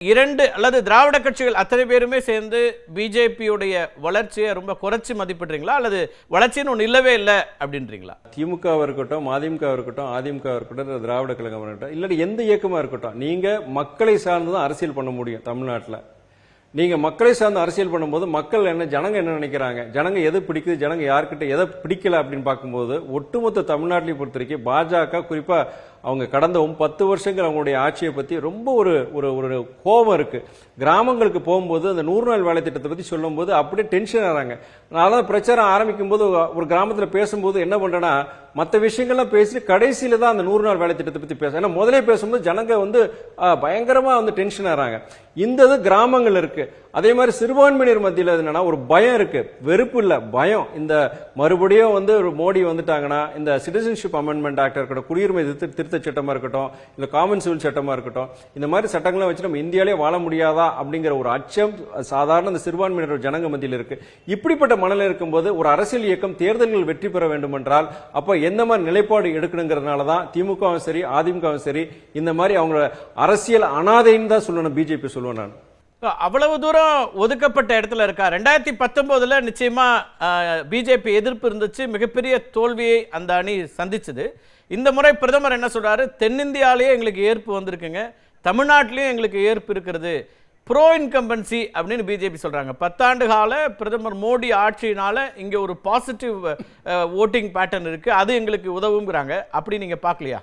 இரண்டு அல்லது திராவிட கட்சிகள் அத்தனை பேருமே சேர்ந்து பிஜேபியுடைய வளர்ச்சியை ரொம்ப குறைச்சி மதிப்பிடுறீங்களா அல்லது வளர்ச்சின்னு ஒன்று இல்லவே இல்லை அப்படின்றீங்களா? திமுகவா இருக்கட்டும், மதிமுக இருக்கட்டும், அதிமுக இருக்கட்டும், திராவிட கழகம் இருக்கட்டும், இல்லாட்டி எந்த இயக்கமா இருக்கட்டும், நீங்க மக்களை சார்ந்துதான் அரசியல் பண்ண முடியும். தமிழ்நாட்டில் நீங்க மக்களை சார்ந்து அரசியல் பண்ணும்போது மக்கள் என்ன, ஜனங்க என்ன நினைக்கிறாங்க, ஜனங்க எது பிடிக்குது, ஜனங்க யாருக்கிட்ட எதை பிடிக்கல அப்படின்னு பார்க்கும்போது ஒட்டுமொத்த தமிழ்நாட்டிலையும் பொறுத்த வரைக்கும் பாஜக குறிப்பா அவங்க கடந்த 10 வருஷங்கள் அவங்களுடைய ஆட்சியை பத்தி ரொம்ப ஒரு ஒரு கோபம் இருக்கு. கிராமங்களுக்கு போகும்போது அந்த 100 நாள் வேலை திட்டத்தை பத்தி சொல்லும் போது அப்படியே டென்ஷன் ஆறாங்க. நான் பிரச்சாரம் ஆரம்பிக்கும் போது ஒரு கிராமத்துல பேசும்போது என்ன பண்றேன்னா, மற்ற விஷயங்கள்லாம் பேசி கடைசியில தான் அந்த 100 நாள் வேலை திட்டத்தை பத்தி பேச. ஏன்னா முதலே பேசும்போது ஜனங்க பயங்கரமா டென்ஷன் ஆறாங்க. இந்த கிராமங்கள் இருக்கு. அதே மாதிரி சிறுபான்மையினர் மத்தியில் என்னன்னா ஒரு பயம் இருக்கு, வெறுப்பு இல்ல, பயம். இந்த மறுபடியும் ஒரு மோடி வந்துட்டாங்கன்னா இந்த சிட்டிசன்ஷிப் அமெண்ட்மெண்ட் ஆக்ட் இருக்கட்டும், குடியுரிமை திருத்த சட்டமா இருக்கட்டும், இல்ல காமன் சிவில் சட்டமா இருக்கட்டும், இந்த மாதிரி சட்டங்களை வச்சு நம்ம இந்தியாலே வாழ முடியாதா அப்படிங்கிற ஒரு அச்சம் சாதாரண இந்த சிறுபான்மையினர் ஜனங்க மத்தியில் இருக்கு. இப்படிப்பட்ட மனநிலை இருக்கும்போது ஒரு அரசியல் இயக்கம் தேர்தல்கள் வெற்றி பெற வேண்டும் என்றால் அப்ப எந்த மாதிரி நிலைப்பாடு எடுக்கணுங்கிறதுனாலதான் திமுகவும் சரி அதிமுகவும் சரி இந்த மாதிரி அவங்க அரசியல் அனாதைன்னு தான் சொல்லணும், பிஜேபி சொல்லுவேன் நான். அவ்வளவு தூரம் ஒதுக்கப்பட்ட இடத்துல இருக்கா? 2019 நிச்சயமா பிஜேபி எதிர்ப்பு இருந்துச்சு, மிகப்பெரிய தோல்வியை அந்த அணி சந்திச்சது. இந்த முறை பிரதமர் என்ன சொல்றாரு, தென்னிந்தியாலேயே எங்களுக்கு ஏற்பு வந்திருக்குங்க, தமிழ்நாட்டிலேயும் எங்களுக்கு ஏற்பு இருக்கிறது, ப்ரோ இன்கம்பன்சி அப்படின்னு பிஜேபி சொல்றாங்க. 10 ஆண்டு கால பிரதமர் மோடி ஆட்சியினால இங்க ஒரு பாசிட்டிவ் ஓட்டிங் பேட்டர்ன் இருக்கு, அது எங்களுக்கு உதவுங்கிறாங்க. அப்படி நீங்க பார்க்கலையா?